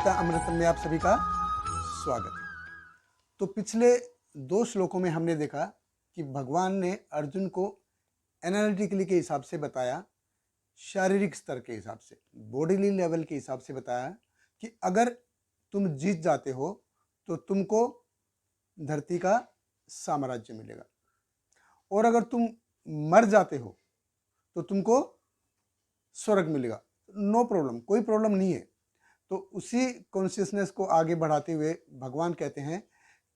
गीता अमृतम में आप सभी का स्वागत है। तो पिछले 2 श्लोकों में हमने देखा कि भगवान ने अर्जुन को एनालिटिकली के हिसाब से बताया, शारीरिक स्तर के हिसाब से, बॉडीली लेवल के हिसाब से बताया कि अगर तुम जीत जाते हो तो तुमको धरती का साम्राज्य मिलेगा, और अगर तुम मर जाते हो तो तुमको स्वर्ग मिलेगा। नो प्रॉब्लम, कोई प्रॉब्लम नहीं है। तो उसी कॉन्शियसनेस को आगे बढ़ाते हुए भगवान कहते हैं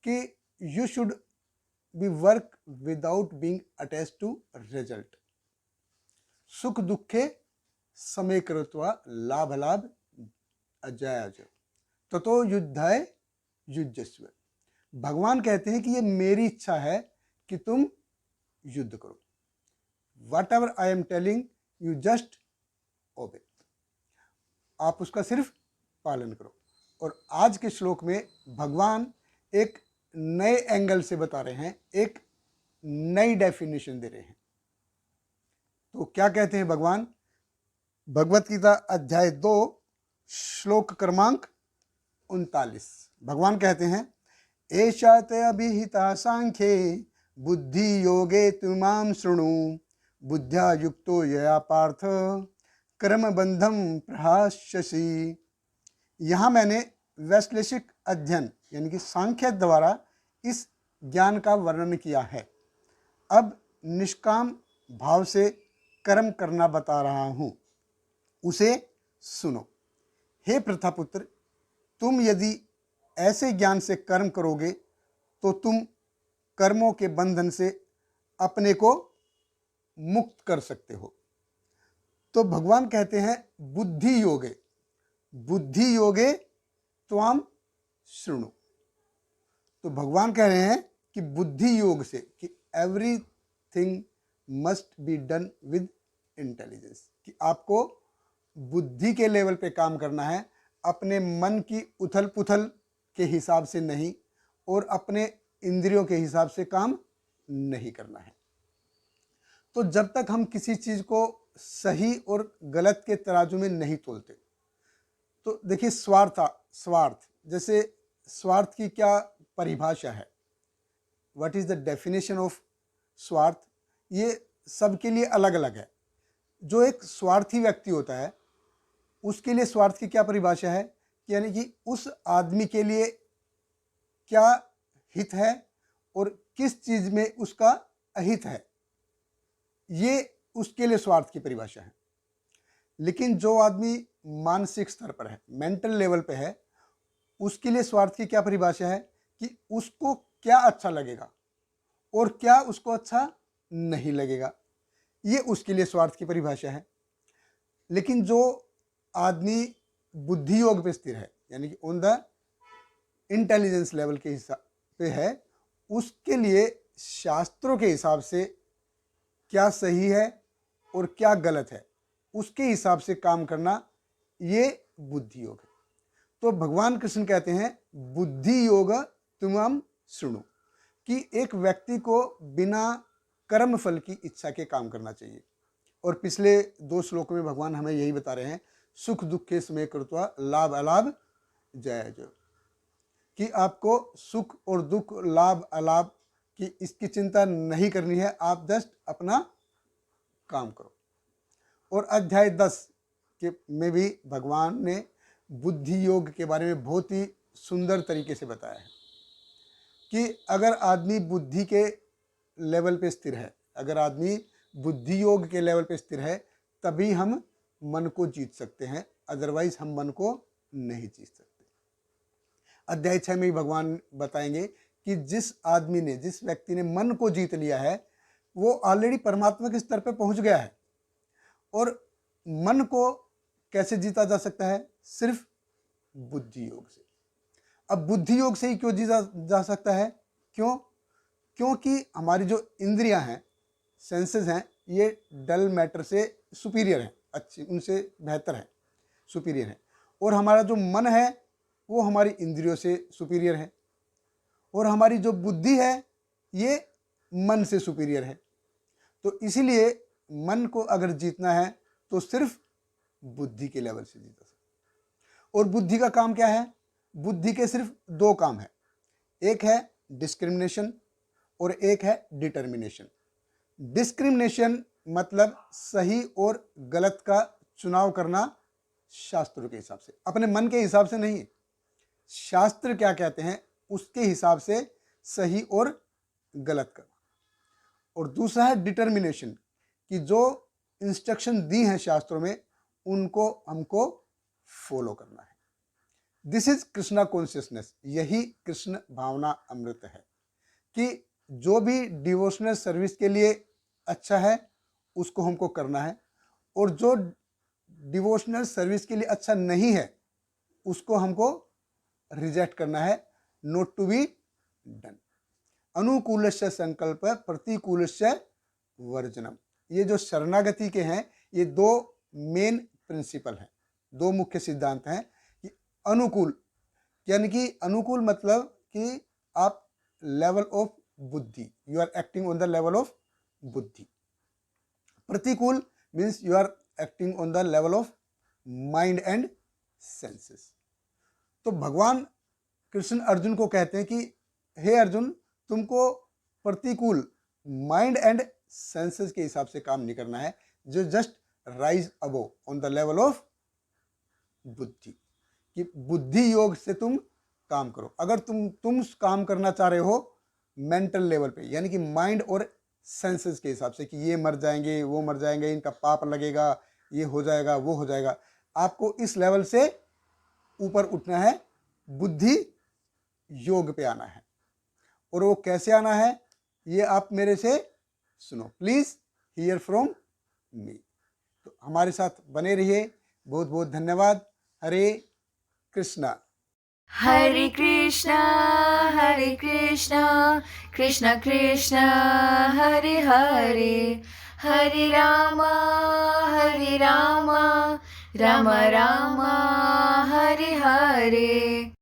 कि you should be work without being attached to result. सुख दुखे समय कृत्वा लाभ लाभ अजय अजय ततो युद्धाय युज्यस्व। भगवान कहते हैं कि ये मेरी इच्छा है कि तुम युद्ध करो। Whatever I am telling you just obey, आप उसका सिर्फ पालन करो। और आज के श्लोक में भगवान एक नए एंगल से बता रहे हैं, एक नई डेफिनेशन दे रहे हैं। तो क्या कहते हैं भगवान? भगवत गीता अध्याय 2 श्लोक क्रमांक 39 भगवान कहते हैं, एषा ते अभिहिता सांख्ये बुद्धि योगे तुमाम शृणु बुद्ध्या युक्तो यया पार्थ कर्म बंधम प्रहास्यसि। यहाँ मैंने वैश्लेषिक अध्ययन यानी कि सांख्य द्वारा इस ज्ञान का वर्णन किया है। अब निष्काम भाव से कर्म करना बता रहा हूँ, उसे सुनो। हे प्रथापुत्र, तुम यदि ऐसे ज्ञान से कर्म करोगे तो तुम कर्मों के बंधन से अपने को मुक्त कर सकते हो। तो भगवान कहते हैं बुद्धि योगे, बुद्धि योगे त्वाम शृणु। तो भगवान कह रहे हैं कि बुद्धि योग से, कि everything must be done with intelligence, कि आपको बुद्धि के लेवल पे काम करना है, अपने मन की उथल पुथल के हिसाब से नहीं और अपने इंद्रियों के हिसाब से काम नहीं करना है। तो जब तक हम किसी चीज को सही और गलत के तराजू में नहीं तोलते, तो देखिए स्वार्थ, जैसे स्वार्थ की क्या परिभाषा है, what is the definition of स्वार्थ, ये सबके लिए अलग अलग है। जो एक स्वार्थी व्यक्ति होता है उसके लिए स्वार्थ की क्या परिभाषा है, यानी कि उस आदमी के लिए क्या हित है और किस चीज में उसका अहित है, ये उसके लिए स्वार्थ की परिभाषा है। लेकिन जो आदमी मानसिक स्तर पर है, मेंटल लेवल पे है, उसके लिए स्वार्थ की क्या परिभाषा है कि उसको क्या अच्छा लगेगा और क्या उसको अच्छा नहीं लगेगा, ये उसके लिए स्वार्थ की परिभाषा है। लेकिन जो आदमी बुद्धि योग पे स्थिर है, यानी कि ऑन द इंटेलिजेंस लेवल के हिसाब पे है, उसके लिए शास्त्रों के हिसाब से क्या सही है और क्या गलत है, उसके हिसाब से काम करना, ये बुद्धि योग है। तो भगवान कृष्ण कहते हैं बुद्धि योग तुम सुनो, कि एक व्यक्ति को बिना कर्म फल की इच्छा के काम करना चाहिए। और पिछले 2 श्लोकों में भगवान हमें यही बता रहे हैं, सुख दुखे समय कृत्वा लाभ अलाभ जय जय, कि आपको सुख और दुख, लाभ अलाभ की इसकी चिंता नहीं करनी है, आप जस्ट अपना काम करो। और अध्याय 10 के में भी भगवान ने बुद्धि योग के बारे में बहुत ही सुंदर तरीके से बताया है कि अगर आदमी बुद्धि के लेवल पे स्थिर है, अगर आदमी बुद्धि योग के लेवल पे स्थिर है, तभी हम मन को जीत सकते हैं, अदरवाइज हम मन को नहीं जीत सकते। अध्याय 6 में ही भगवान बताएंगे कि जिस आदमी ने, जिस व्यक्ति ने मन को जीत लिया है, वो ऑलरेडी परमात्मा के स्तर पे पहुंच गया है। और मन को कैसे जीता जा सकता है? सिर्फ बुद्धि योग से। अब बुद्धि योग से ही क्यों जीता जा सकता है? क्यों? क्योंकि हमारी जो इंद्रियां हैं, सेंसेस हैं, ये डल मैटर से सुपीरियर है, अच्छी, उनसे बेहतर है, सुपीरियर है। और हमारा जो मन है वो हमारी इंद्रियों से सुपीरियर है, और हमारी जो बुद्धि है ये मन से सुपीरियर है। तो इसीलिए मन को अगर जीतना है तो सिर्फ बुद्धि के लेवल से जीता सकते। और बुद्धि का काम क्या है? बुद्धि के सिर्फ दो काम है, एक है डिस्क्रिमिनेशन और एक है डिटर्मिनेशन। डिस्क्रिमिनेशन मतलब सही और गलत का चुनाव करना शास्त्रों के हिसाब से, अपने मन के हिसाब से नहीं। शास्त्र क्या कहते हैं उसके हिसाब से सही और गलत करना। और दूसरा है डिटर्मिनेशन, कि जो इंस्ट्रक्शन दी हैं शास्त्रों में उनको हमको फॉलो करना है। दिस इज कृष्णा कॉन्शियसनेस, यही कृष्ण भावना अमृत है, कि जो भी डिवोशनल सर्विस के लिए अच्छा है उसको हमको करना है, और जो डिवोशनल सर्विस के लिए अच्छा नहीं है उसको हमको रिजेक्ट करना है, नॉट टू बी डन। अनुकूलस्य संकल्प प्रतिकूलस्य वर्जनम। ये जो शरणागति के हैं ये दो मेन प्रिंसिपल हैं, दो मुख्य सिद्धांत हैं। कि अनुकूल यानी कि अनुकूल मतलब कि आप लेवल ऑफ बुद्धि, you are acting on the level of बुद्धि। प्रतिकूल means you are acting on the level of mind and senses. तो भगवान कृष्ण अर्जुन को कहते हैं कि हे अर्जुन, तुमको प्रतिकूल माइंड एंड सेंसेस के हिसाब से काम नहीं करना है, जो just rise above on the level of बुद्धि, कि बुद्धि योग से तुम काम करो। अगर तुम काम करना चाह रहे हो मेंटल लेवल पे, यानी कि माइंड और सेंसेस के हिसाब से, कि ये मर जाएंगे, वो मर जाएंगे, इनका पाप लगेगा, ये हो जाएगा, वो हो जाएगा, आपको इस लेवल से ऊपर उठना है, बुद्धि योग पे आना है। और वो कैसे आना है ये आप मेरे से सुनो, प्लीज हियर फ्रॉम मी। तो हमारे साथ बने रहिए। बहुत बहुत धन्यवाद। हरे कृष्णा। हरे कृष्णा कृष्ण कृष्ण हरे हरे, हरे रामा राम राम हरे हरे।